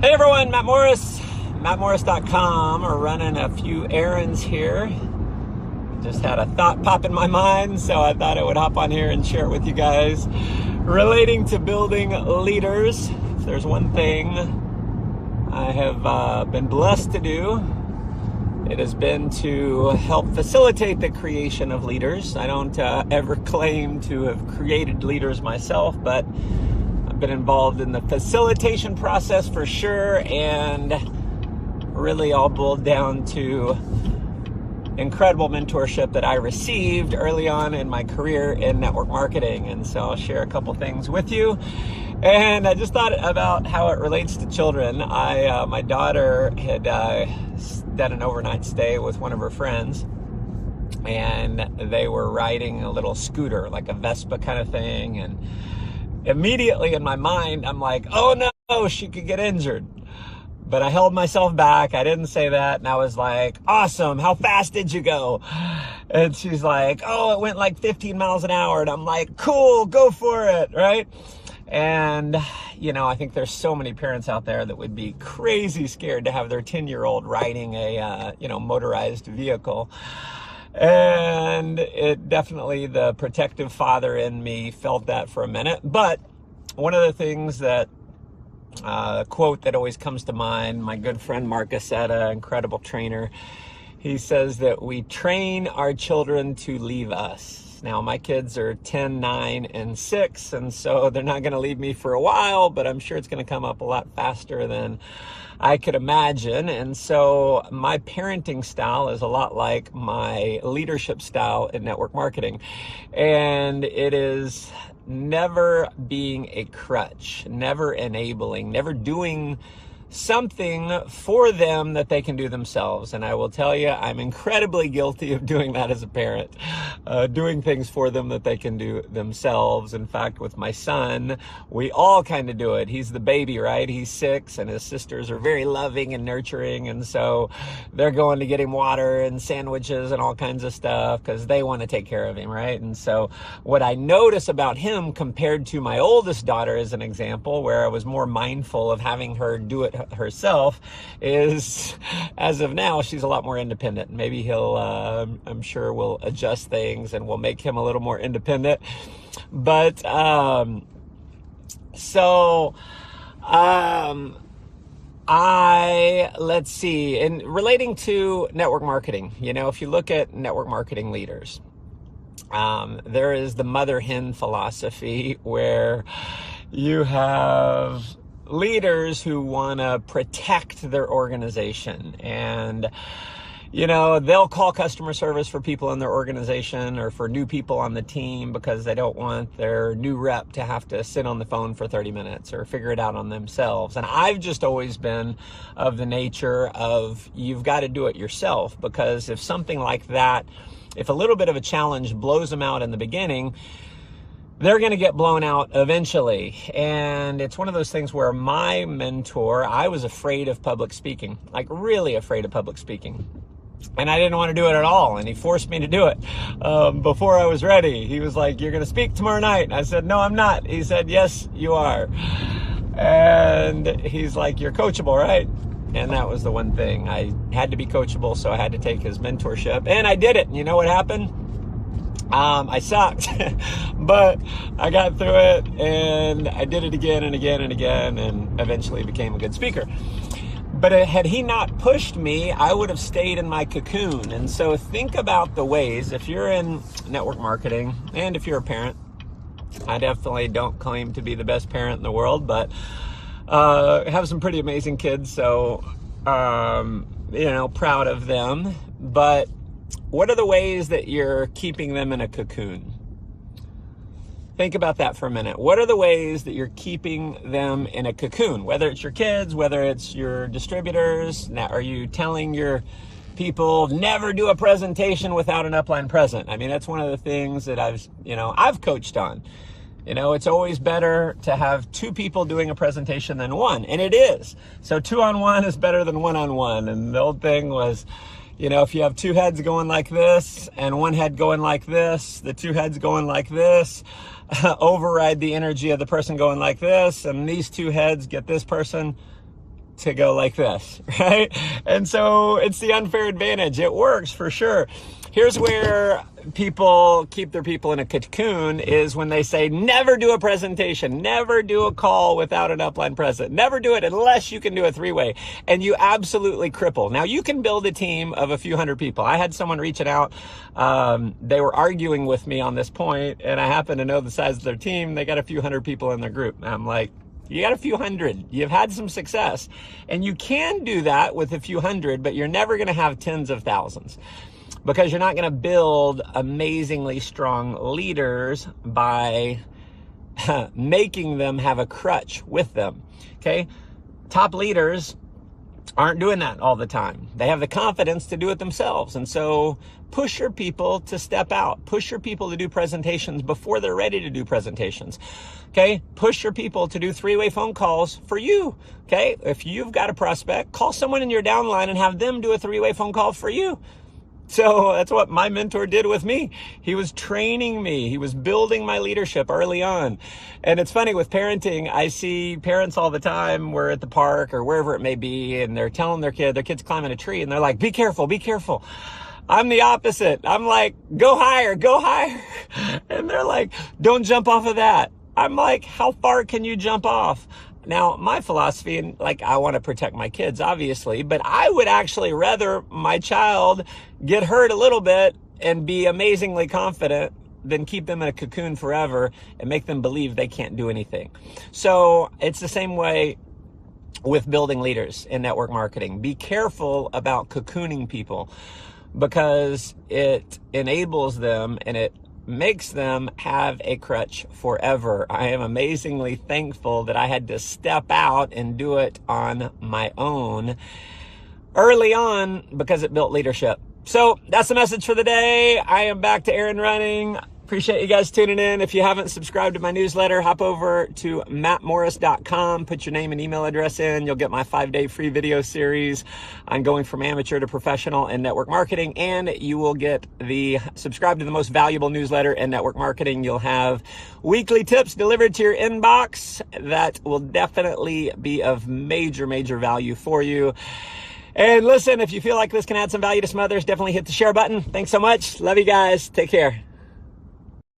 Hey everyone, Matt Morris, mattmorris.com. We're running a few errands here. Just had a thought pop in my mind, so I thought I would hop on here and share it with you guys. Relating to building leaders, if there's one thing I have been blessed to do, it has been to help facilitate the creation of leaders. I don't ever claim to have created leaders myself, but been involved in the facilitation process for sure, and really all boiled down to incredible mentorship that I received early on in my career in network marketing. And so I'll share a couple things with you. And I just thought about how it relates to children. My daughter had done an overnight stay with one of her friends, and they were riding a little scooter, like a Vespa kind of thing, and immediately in my mind, I'm like, oh no, she could get injured. But I held myself back. I didn't say that. And I was like, awesome. How fast did you go? And she's like, oh, it went like 15 miles an hour. And I'm like, cool, go for it. Right. And, I think there's so many parents out there that would be crazy scared to have their 10-year-old riding a, motorized vehicle. And it definitely, the protective father in me felt that for a minute. But one of the things that, a quote that always comes to mind, my good friend Mark Gazzetta, incredible trainer, he says that we train our children to leave us. Now, my kids are 10, 9, and 6, and so they're not going to leave me for a while, but I'm sure it's going to come up a lot faster than I could imagine. And so my parenting style is a lot like my leadership style in network marketing. And it is never being a crutch, never enabling, never doing something for them that they can do themselves. And I will tell you, I'm incredibly guilty of doing that as a parent, doing things for them that they can do themselves. In fact, with my son, we all kind of do it. He's the baby, right? He's 6, and his sisters are very loving and nurturing. And so they're going to get him water and sandwiches and all kinds of stuff because they want to take care of him, right? And so what I notice about him compared to my oldest daughter, as an example, where I was more mindful of having her do it herself, is as of now she's a lot more independent. Maybe he'll I'm sure will adjust things and will make him a little more independent. But let's see, in relating to network marketing, if you look at network marketing leaders, there is the mother hen philosophy where you have leaders who want to protect their organization, and they'll call customer service for people in their organization or for new people on the team because they don't want their new rep to have to sit on the phone for 30 minutes or figure it out on themselves. And I've just always been of the nature of, you've got to do it yourself, because if something like that, if a little bit of a challenge blows them out in the beginning, they're going to get blown out eventually. And it's one of those things where my mentor, I was afraid of public speaking, like really afraid of public speaking. And I didn't want to do it at all. And he forced me to do it before I was ready. He was like, you're going to speak tomorrow night. And I said, no, I'm not. He said, yes, you are. And he's like, you're coachable, right? And that was the one thing. I had to be coachable, so I had to take his mentorship. And I did it. And you know what happened? I sucked, but I got through it, and I did it again and again and again, and eventually became a good speaker. But had he not pushed me, I would have stayed in my cocoon. And so think about the ways, if you're in network marketing, and if you're a parent, I definitely don't claim to be the best parent in the world, but have some pretty amazing kids, so, proud of them. But what are the ways that you're keeping them in a cocoon? Think about that for a minute. What are the ways that you're keeping them in a cocoon? Whether it's your kids, whether it's your distributors, now, are you telling your people never do a presentation without an upline present? I mean, that's one of the things that I've coached on. It's always better to have 2 people doing a presentation than 1, and it is. So 2-on-1 is better than 1-on-1. And the old thing was, if you have 2 heads going like this and 1 head going like this, the 2 heads going like this, override the energy of the person going like this, and these 2 heads get this person to go like this, right? And so it's the unfair advantage. It works for sure. Here's where people keep their people in a cocoon is when they say, never do a presentation, never do a call without an upline present, never do it unless you can do a three-way, and you absolutely cripple. Now you can build a team of a few hundred people. I had someone reaching out. They were arguing with me on this point, and I happen to know the size of their team. They got a few hundred people in their group. And I'm like, you got a few hundred, you've had some success, and you can do that with a few hundred, but you're never going to have tens of thousands, because you're not going to build amazingly strong leaders by making them have a crutch with them. Okay. Top leaders aren't doing that all the time. They have the confidence to do it themselves. And so push your people to step out, push your people to do presentations before they're ready to do presentations. Okay. Push your people to do three-way phone calls for you. Okay. If you've got a prospect, call someone in your downline and have them do a three-way phone call for you. So that's what my mentor did with me. He was training me. He was building my leadership early on. And it's funny with parenting, I see parents all the time. We're at the park or wherever it may be, and they're telling their kid's climbing a tree, and they're like, be careful, be careful. I'm the opposite. I'm like, go higher, go higher. And they're like, don't jump off of that. I'm like, how far can you jump off? Now, my philosophy, and like, I want to protect my kids, obviously, but I would actually rather my child get hurt a little bit and be amazingly confident than keep them in a cocoon forever and make them believe they can't do anything. So it's the same way with building leaders in network marketing. Be careful about cocooning people, because it enables them and it makes them have a crutch forever. I am amazingly thankful that I had to step out and do it on my own early on, because it built leadership. So that's the message for the day. I am back to Aaron running. Appreciate you guys tuning in. If you haven't subscribed to my newsletter, hop over to mattmorris.com, put your name and email address in. You'll get my 5-day free video series on going from amateur to professional in network marketing. And you will get subscribe to the most valuable newsletter in network marketing. You'll have weekly tips delivered to your inbox that will definitely be of major, major value for you. And listen, if you feel like this can add some value to some others, definitely hit the share button. Thanks so much. Love you guys. Take care.